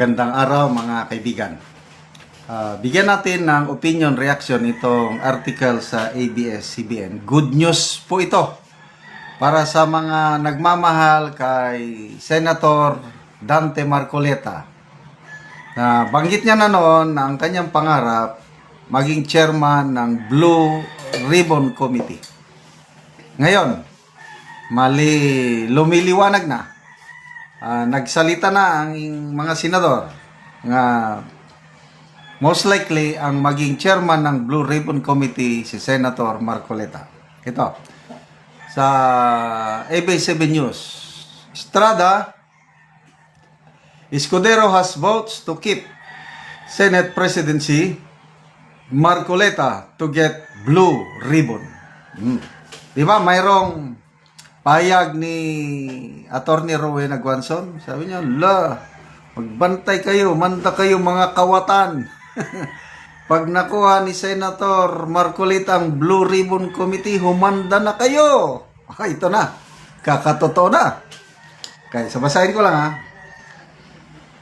Gandang araw mga kaibigan. Bigyan natin ng opinion reaction itong article sa ABS-CBN. Good news po ito para sa mga nagmamahal kay Senator Dante Marcoleta. Banggit niya na noon na ang kanyang pangarap maging chairman ng Blue Ribbon Committee. Ngayon, lumiliwanag na. Nagsalita na ang mga senador nga most likely ang maging chairman ng Blue Ribbon Committee si Senator Marcoleta. Ito, sa ABS-CBN News. Estrada, Escudero has votes to keep Senate presidency, Marcoleta to get Blue Ribbon. Diba, mayroong payag ni Attorney Rowena Guanzon. Sabi niya, magbantay kayo, manda kayo mga kawatan. Pag nakuha ni Senator Marcoleta ang Blue Ribbon Committee, humanda na kayo. Ito na, kakatotoo na. Kaya sabasahin ko lang ha.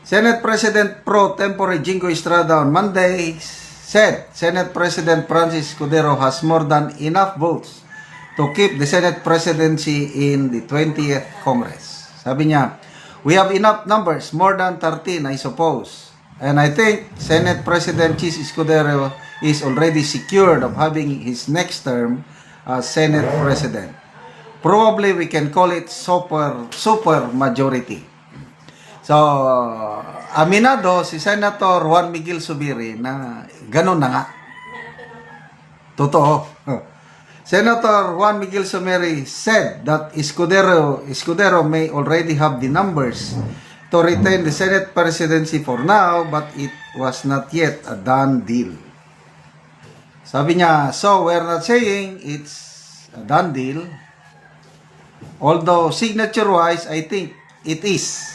Senate President Pro Tempore Jingo Estrada on Monday said Senate President Francis Escudero has more than enough votes to keep the Senate presidency in the 20th Congress. Sabi niya, we have enough numbers, more than 13 I suppose. And I think Senate President Chis Escudero is already secured of having his next term as Senate President. Probably we can call it super majority. So, aminado si Senator Juan Miguel Zubiri na ganun na nga. Totoo. Senator Juan Miguel Zubiri said that Escudero may already have the numbers to retain the Senate presidency for now, but it was not yet a done deal. Sabi niya, so we're not saying it's a done deal, although signature-wise, I think it is.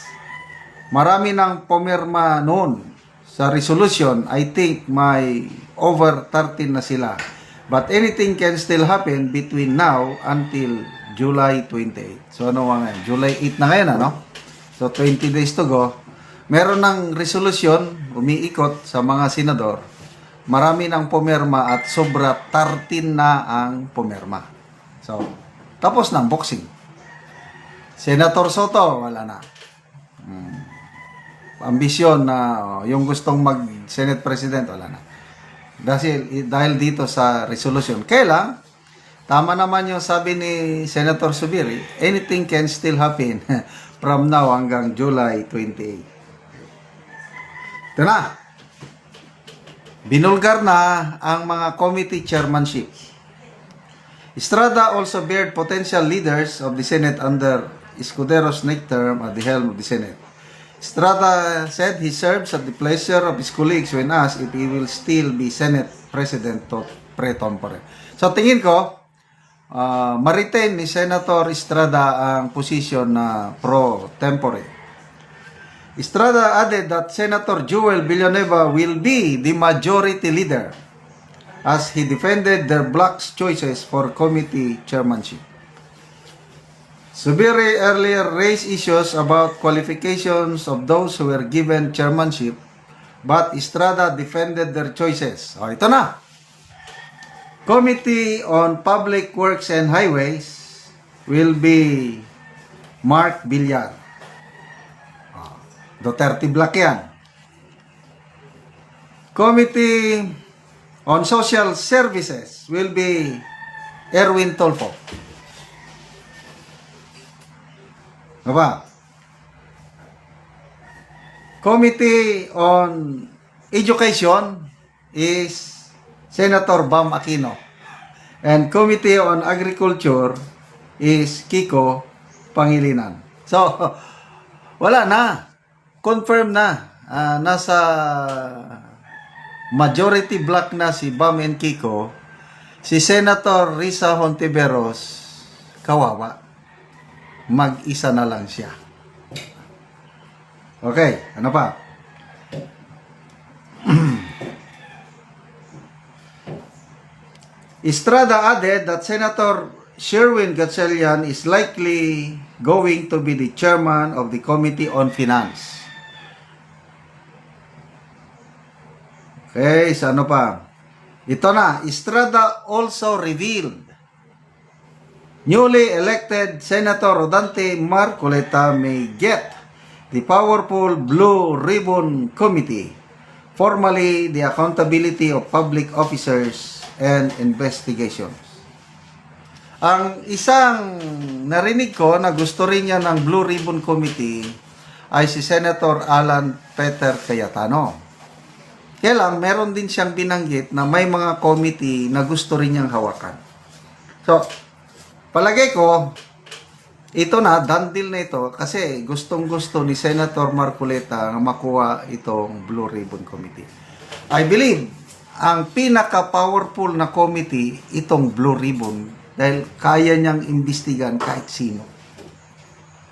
Marami nang pumirma noon sa resolution. I think may over 13 na sila. But anything can still happen between now until July 28. So ano nga ngayon? July 8 na ngayon, ano? So 20 days to go. Meron ng resolution, umiikot sa mga senador. Marami nang pumirma at sobra 13 na ang pumirma. So, tapos ng boxing. Senator Soto, wala na. Ambisyon na yung gustong mag-Senate President, wala na. Dahil dito sa resolution. Kaya tama naman yung sabi ni Senator Zubiri, anything can still happen from now hanggang July 28. Ito na. Binulgar na ang mga committee chairmanship. Estrada also bared potential leaders of the Senate under Escudero's next term at the helm of the Senate. Estrada said he serves at the pleasure of his colleagues when asked if he will still be Senate President pre tempore. So tingin ko, ma-retain ni Senator Estrada ang posisyon na pro tempore. Estrada added that Senator Joel Villanueva will be the majority leader as he defended their block's choices for committee chairmanship. Zubiri earlier raised issues about qualifications of those who were given chairmanship, but Estrada defended their choices. Ito na. Committee on Public Works and Highways will be Mark Villar. Duterte Black yan. Committee on Social Services will be Erwin Tolfo. Diba? Committee on Education is Senator Bam Aquino. And Committee on Agriculture is Kiko Pangilinan. So, wala na. Confirm na. Nasa majority block na si Bam and Kiko. Si Senator Risa Hontiveros, kawawa. Mag-isa na lang siya. Okay, ano pa? Estrada added that Senator Sherwin Gatchalian is likely going to be the chairman of the Committee on Finance. Okay, sa ano pa? Ito na, Estrada also revealed newly elected Senator Rodante Marcoleta may get the powerful Blue Ribbon Committee, formerly the Accountability of Public Officers and Investigations. Ang isang narinig ko na gusto rin niya ng Blue Ribbon Committee ay si Senator Alan Peter Cayetano. Kaya lang, meron din siyang binanggit na may mga committee na gusto rin niyang hawakan. So, palagay ko, ito na, done deal na ito kasi gustong-gusto ni Senator Marcoleta na makuha itong Blue Ribbon Committee. I believe, ang pinaka-powerful na committee, itong Blue Ribbon, dahil kaya niyang imbestigan kahit sino.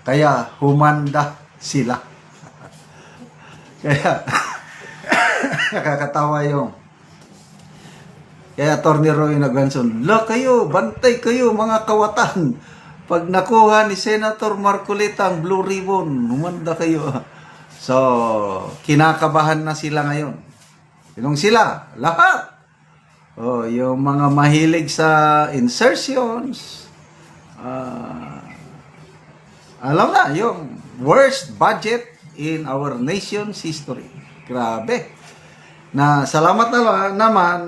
Kaya, humanda sila. Kaya, nakakatawa yung kaya Atty. Roy Naglanson, kayo, bantay kayo mga kawatan. Pag nakuha ni Senator Marcoleta ang Blue Ribbon, humanda kayo. So, kinakabahan na sila ngayon. Sinong sila? Lahat. Oh, yung mga mahilig sa insertions, alam na, yung worst budget in our nation's history. Grabe. Na salamat na naman,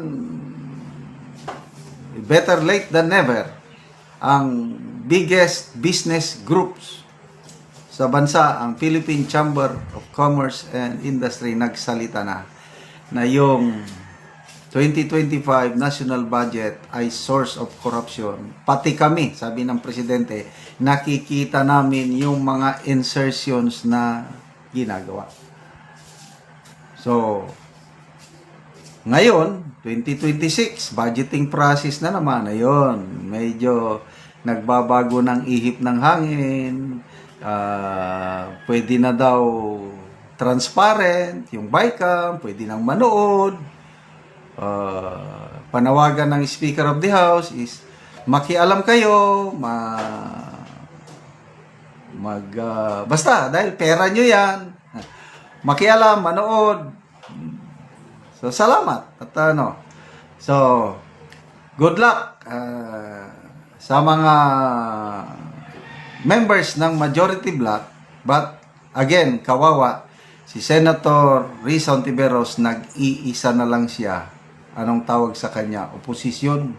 better late than never, ang biggest business groups sa bansa, ang Philippine Chamber of Commerce and Industry, nagsalita na yung 2025 national budget ay source of corruption. Pati kami, sabi ng presidente, nakikita namin yung mga insertions na ginagawa. So, ngayon, 2026, budgeting process na naman. Ayun, medyo nagbabago ng ihip ng hangin. Pwede na daw transparent, yung BICAM, pwede nang manood. Panawagan ng Speaker of the House is makialam kayo, basta, dahil pera nyo yan, makialam, manood. So, salamat. At so, good luck sa mga members ng majority bloc. But, again, kawawa, si Senator Risa Hontiveros, nag-iisa na lang siya. Anong tawag sa kanya? Oposisyon.